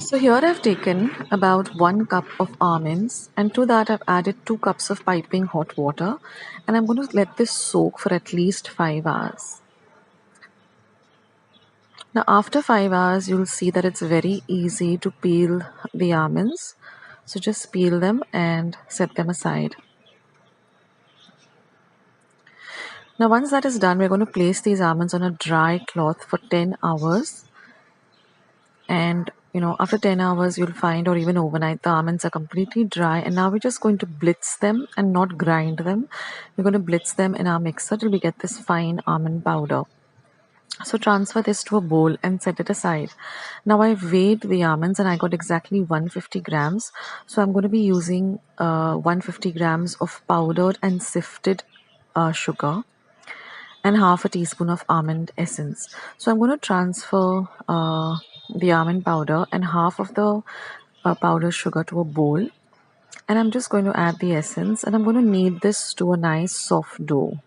So here I've taken about 1 cup of almonds, and to that I've added 2 cups of piping hot water, and I'm going to let this soak for at least 5 hours. Now after 5 hours you'll see that it's very easy to peel the almonds. So just peel them and set them aside. Now once that is done, we're going to place these almonds on a dry cloth for 10 hours. And after 10 hours you'll find, or even overnight, the almonds are completely dry, and now we're just going to blitz them and not grind them. We're going to blitz them in our mixer till we get this fine almond powder. So transfer this to a bowl and set it aside. Now I've weighed the almonds and I got exactly 150 grams. So I'm going to be using 150 grams of powdered and sifted sugar and half a teaspoon of almond essence. So I'm going to transfer the almond powder and half of the powdered sugar to a bowl. And I'm just going to add the essence, and I'm going to knead this to a nice soft dough.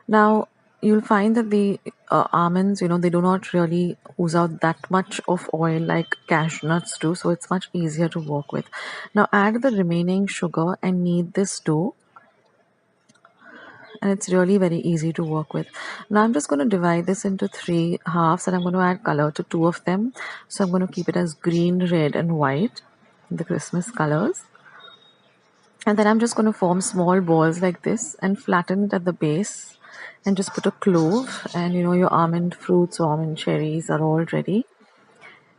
Now you'll find that the almonds, they do not really ooze out that much of oil like cashewnuts do, so it's much easier to work with. Now add the remaining sugar and knead this dough, and it's really very easy to work with. Now I'm just going to divide this into 3 halves, and I'm going to add color to 2 of them. So I'm going to keep it as green, red and white, the Christmas colors. And then I'm just going to form small balls like this and flatten it at the base, and just put a clove, and your almond fruits or almond cherries are all ready.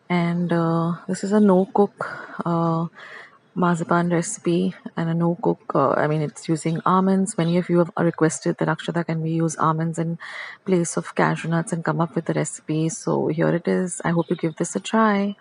And this is a no cook marzipan recipe, and a no cook it's using almonds. Many of you have requested that Akshata, can we use almonds in place of cashew nuts, and come up with the recipe. So here it is. I hope you give this a try.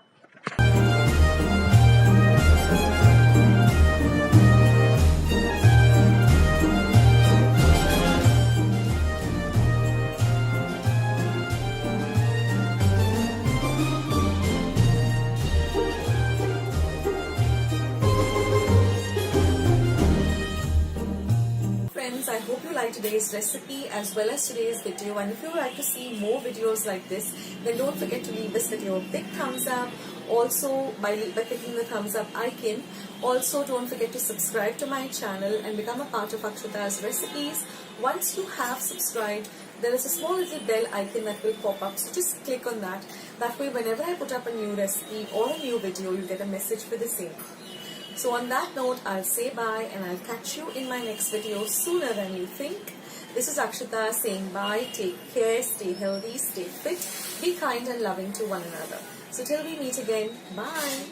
Friends, I hope you like today's recipe as well as today's video, and if you would like to see more videos like this, then don't forget to leave this video a big thumbs up. Also, by clicking the thumbs up icon. Also, don't forget to subscribe to my channel and become a part of Akshata's recipes. Once you have subscribed, there is a small little bell icon that will pop up, so just click on that. That way, whenever I put up a new recipe or a new video, you'll get a message for the same. So on that note, I'll say bye, and I'll catch you in my next video sooner than you think. This is Akshata saying bye. Take care, stay healthy, stay fit, be kind and loving to one another. So till we meet again, bye.